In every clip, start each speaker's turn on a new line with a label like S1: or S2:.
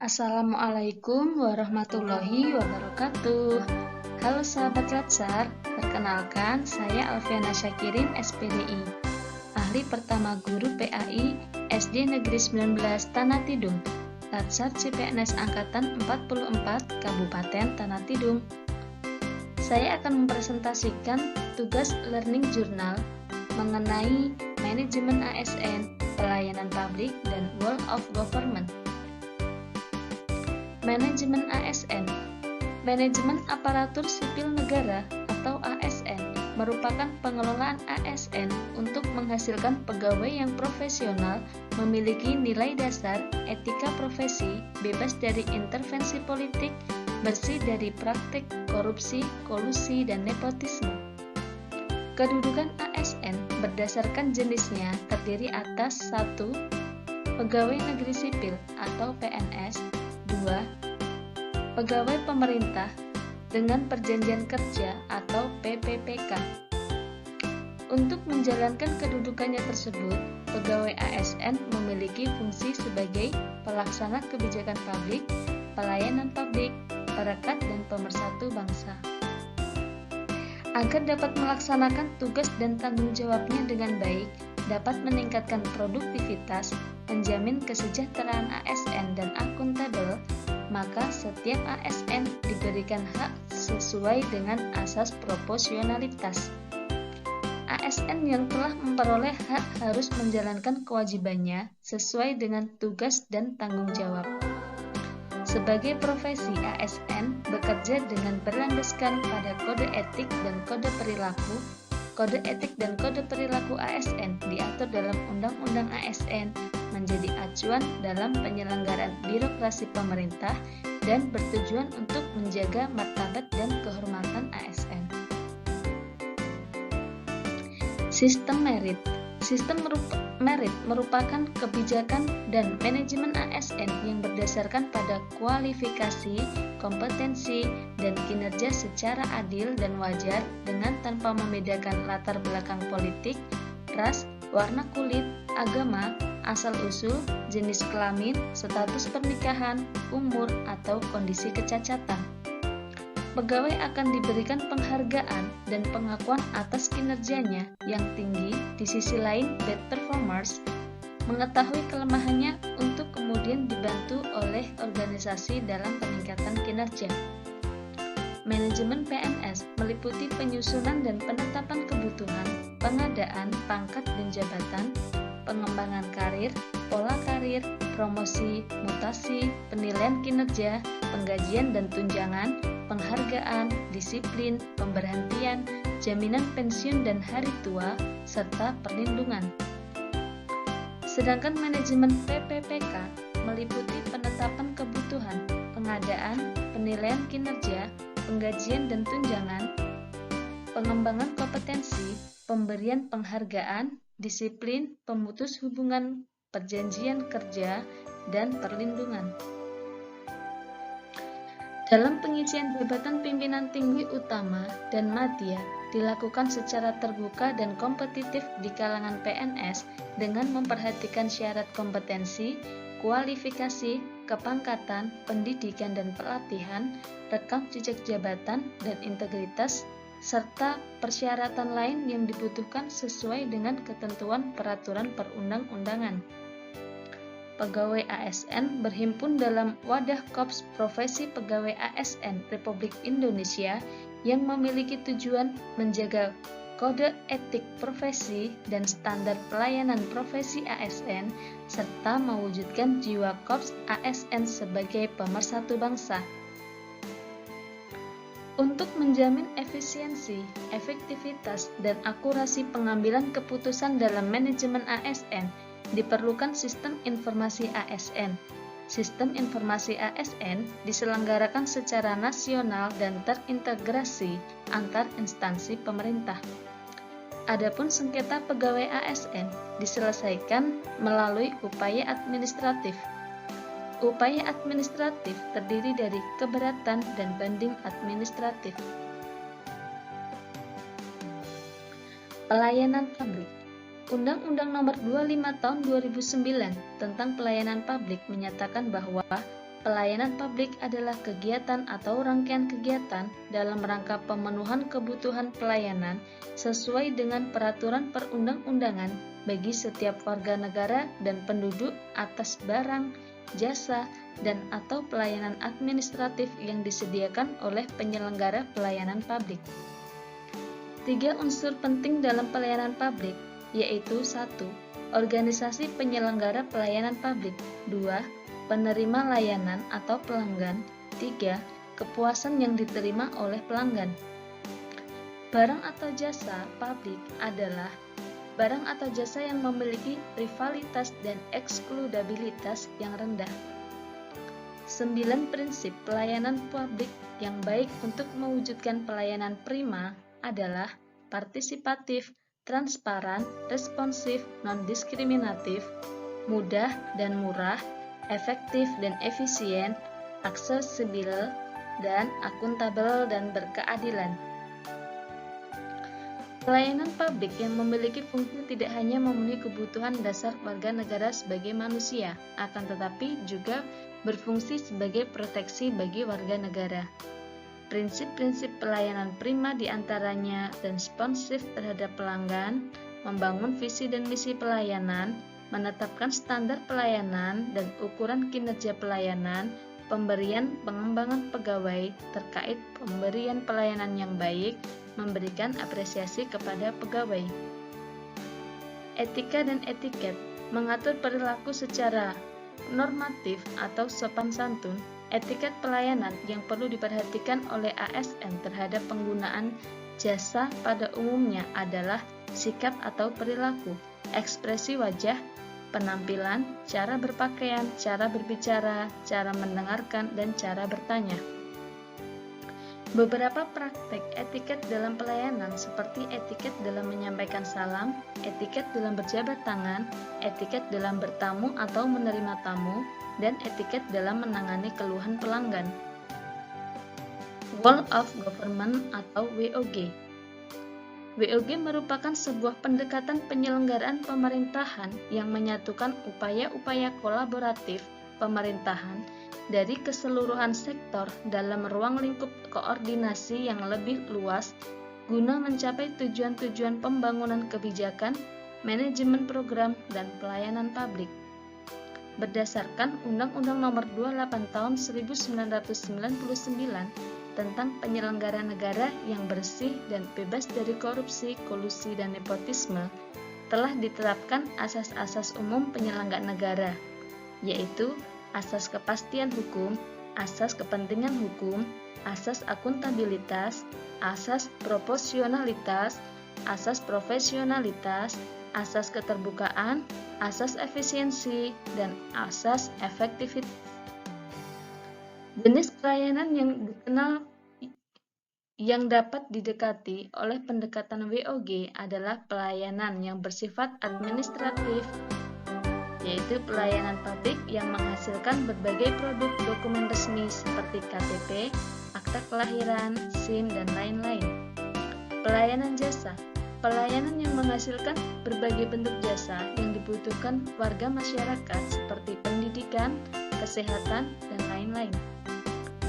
S1: Assalamualaikum warahmatullahi wabarakatuh. Halo sahabat Latsar, perkenalkan saya Alfiana Syakirin SPDI, ahli pertama guru PAI SD Negeri 19 Tanah Tidung, Latsar CPNS Angkatan 44 Kabupaten Tanah Tidung. Saya akan mempresentasikan tugas Learning Journal mengenai manajemen ASN, pelayanan publik, dan World of Government. Manajemen ASN, Manajemen Aparatur Sipil Negara atau ASN, merupakan pengelolaan ASN untuk menghasilkan pegawai yang profesional, memiliki nilai dasar, etika profesi, bebas dari intervensi politik, bersih dari praktik korupsi, kolusi, dan nepotisme. Kedudukan ASN berdasarkan jenisnya terdiri atas 1. Pegawai negeri sipil atau PNS, 2. Pegawai pemerintah dengan perjanjian kerja atau PPPK. Untuk menjalankan kedudukannya tersebut, pegawai ASN memiliki fungsi sebagai pelaksana kebijakan publik, pelayanan publik, perekat dan pemersatu bangsa. Agar dapat melaksanakan tugas dan tanggung jawabnya dengan baik, dapat meningkatkan produktivitas, menjamin kesejahteraan ASN dan akuntabel, maka setiap ASN diberikan hak sesuai dengan asas proporsionalitas. ASN yang telah memperoleh hak harus menjalankan kewajibannya sesuai dengan tugas dan tanggung jawab. Sebagai profesi, ASN bekerja dengan berlandaskan pada kode etik dan kode perilaku. Kode etik dan kode perilaku ASN diatur dalam Undang-Undang ASN, menjadi acuan dalam penyelenggaraan birokrasi pemerintah dan bertujuan untuk menjaga martabat dan kehormatan ASN. Sistem merit. Sistem merit merupakan kebijakan dan manajemen ASN yang berdasarkan pada kualifikasi, kompetensi, dan kinerja secara adil dan wajar dengan tanpa membedakan latar belakang politik, ras, warna kulit, agama, asal-usul, jenis kelamin, status pernikahan, umur, atau kondisi kecacatan. Pegawai akan diberikan penghargaan dan pengakuan atas kinerjanya yang tinggi. Di sisi lain, bad performers mengetahui kelemahannya untuk kemudian dibantu oleh organisasi dalam peningkatan kinerja. Manajemen PNS meliputi penyusunan dan penetapan kebutuhan, pengadaan pangkat dan jabatan, pengembangan karir, pola karir, promosi, mutasi, penilaian kinerja, penggajian dan tunjangan, penghargaan, disiplin, pemberhentian, jaminan pensiun dan hari tua, serta perlindungan. Sedangkan manajemen PPPK meliputi penetapan kebutuhan, pengadaan, penilaian kinerja, penggajian dan tunjangan, pengembangan kompetensi, pemberian penghargaan, disiplin, pemutus hubungan perjanjian kerja, dan perlindungan. Dalam pengisian jabatan pimpinan tinggi utama dan madya dilakukan secara terbuka dan kompetitif di kalangan PNS dengan memperhatikan syarat kompetensi, kualifikasi, kepangkatan, pendidikan dan pelatihan, rekam jejak jabatan dan integritas, serta persyaratan lain yang dibutuhkan sesuai dengan ketentuan peraturan perundang-undangan. Pegawai ASN berhimpun dalam wadah Korps Profesi Pegawai ASN Republik Indonesia yang memiliki tujuan menjaga kode etik profesi dan standar pelayanan profesi ASN serta mewujudkan jiwa Korps ASN sebagai pemersatu bangsa. Untuk menjamin efisiensi, efektivitas, dan akurasi pengambilan keputusan dalam manajemen ASN, diperlukan sistem informasi ASN. Sistem informasi ASN diselenggarakan secara nasional dan terintegrasi antar instansi pemerintah. Adapun sengketa pegawai ASN diselesaikan melalui upaya administratif. Upaya administratif terdiri dari keberatan dan banding administratif. Pelayanan publik. Undang-Undang Nomor 25 Tahun 2009 tentang Pelayanan Publik menyatakan bahwa Pelayanan publik adalah kegiatan atau rangkaian kegiatan dalam rangka pemenuhan kebutuhan pelayanan sesuai dengan peraturan perundang-undangan bagi setiap warga negara dan penduduk atas barang, jasa, dan atau pelayanan administratif yang disediakan oleh penyelenggara pelayanan publik. 3 unsur penting dalam pelayanan publik, yaitu 1. Organisasi penyelenggara pelayanan publik. 2. Penerima layanan atau pelanggan. 3. Kepuasan yang diterima oleh pelanggan. Barang atau jasa publik adalah barang atau jasa yang memiliki rivalitas dan ekskludabilitas yang rendah. 9 prinsip pelayanan publik yang baik untuk mewujudkan pelayanan prima adalah partisipatif, transparan, responsif, non-diskriminatif, mudah dan murah, efektif dan efisien, aksesibel dan akuntabel dan berkeadilan. Pelayanan publik yang memiliki fungsi tidak hanya memenuhi kebutuhan dasar warga negara sebagai manusia, akan tetapi juga berfungsi sebagai proteksi bagi warga negara. Prinsip-prinsip pelayanan prima diantaranya responsif terhadap pelanggan, membangun visi dan misi pelayanan, menetapkan standar pelayanan dan ukuran kinerja pelayanan, pemberian pengembangan pegawai terkait pemberian pelayanan yang baik, memberikan apresiasi kepada pegawai. Etika dan etiket mengatur perilaku secara normatif atau sopan santun. Etiket pelayanan yang perlu diperhatikan oleh ASN terhadap penggunaan jasa pada umumnya adalah sikap atau perilaku, ekspresi wajah, penampilan, cara berpakaian, cara berbicara, cara mendengarkan, dan cara bertanya. Beberapa praktek etiket dalam pelayanan seperti etiket dalam menyampaikan salam, etiket dalam berjabat tangan, etiket dalam bertamu atau menerima tamu, dan etiket dalam menangani keluhan pelanggan. Whole of Government atau WOG. WOG merupakan sebuah pendekatan penyelenggaraan pemerintahan yang menyatukan upaya-upaya kolaboratif pemerintahan dari keseluruhan sektor dalam ruang lingkup koordinasi yang lebih luas guna mencapai tujuan-tujuan pembangunan kebijakan, manajemen program, dan pelayanan publik. Berdasarkan Undang-Undang Nomor 28 Tahun 1999 tentang penyelenggara negara yang bersih dan bebas dari korupsi, kolusi, dan nepotisme, telah ditetapkan asas-asas umum penyelenggara negara, yaitu asas kepastian hukum, asas kepentingan hukum, asas akuntabilitas, asas proporsionalitas, asas profesionalitas, asas keterbukaan, asas efisiensi, dan asas efektivitas. Jenis pelayanan yang dikenal yang dapat didekati oleh pendekatan WOG adalah pelayanan yang bersifat administratif, yaitu pelayanan publik yang menghasilkan berbagai produk dokumen resmi seperti KTP, akta kelahiran, SIM, dan lain-lain. Pelayanan jasa, pelayanan yang menghasilkan berbagai bentuk jasa yang dibutuhkan warga masyarakat seperti pendidikan, kesehatan, dan lain-lain.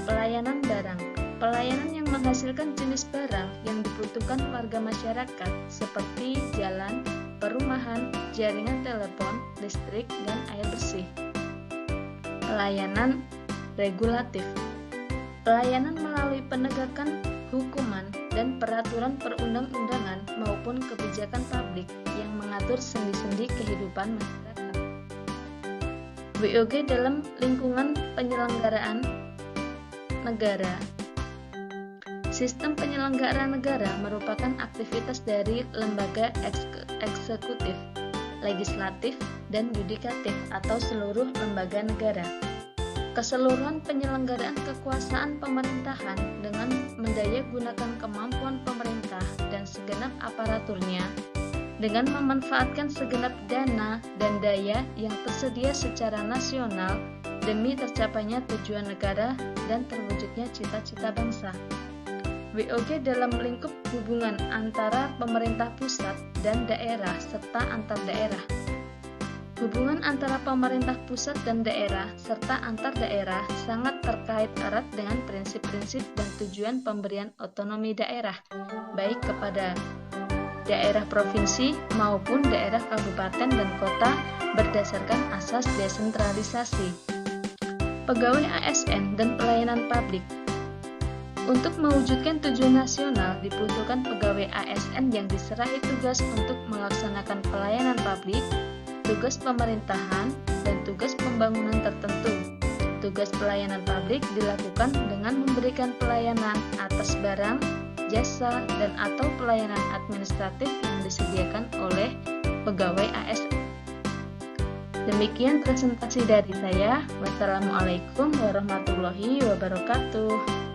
S1: Pelayanan barang, pelayanan yang menghasilkan jenis barang yang dibutuhkan warga masyarakat seperti jalan, perumahan, jaringan telepon, listrik, dan air bersih. Pelayanan regulatif, pelayanan melalui penegakan hukuman dan peraturan perundang-undangan maupun kebijakan publik yang mengatur sendi-sendi kehidupan masyarakat. WOG dalam lingkungan penyelenggaraan negara. Sistem penyelenggaraan negara merupakan aktivitas dari lembaga eksekutif, legislatif, dan yudikatif atau seluruh lembaga negara. Keseluruhan penyelenggaraan kekuasaan pemerintahan dengan mendayagunakan kemampuan pemerintah dan segenap aparaturnya dengan memanfaatkan segenap dana dan daya yang tersedia secara nasional demi tercapainya tujuan negara dan terwujudnya cita-cita bangsa. WOG dalam lingkup hubungan antara pemerintah pusat dan daerah serta antar daerah. Hubungan antara pemerintah pusat dan daerah serta antar daerah sangat terkait erat dengan prinsip-prinsip dan tujuan pemberian otonomi daerah, baik kepada daerah provinsi maupun daerah kabupaten dan kota berdasarkan asas desentralisasi. Pegawai ASN dan pelayanan publik. Untuk mewujudkan tujuan nasional dibutuhkan pegawai ASN yang diserahi tugas untuk melaksanakan pelayanan publik, tugas pemerintahan, dan tugas pembangunan tertentu. Tugas pelayanan publik dilakukan dengan memberikan pelayanan atas barang, jasa, dan atau pelayanan administratif yang disediakan oleh pegawai ASN. Demikian presentasi dari saya. Wassalamualaikum warahmatullahi wabarakatuh.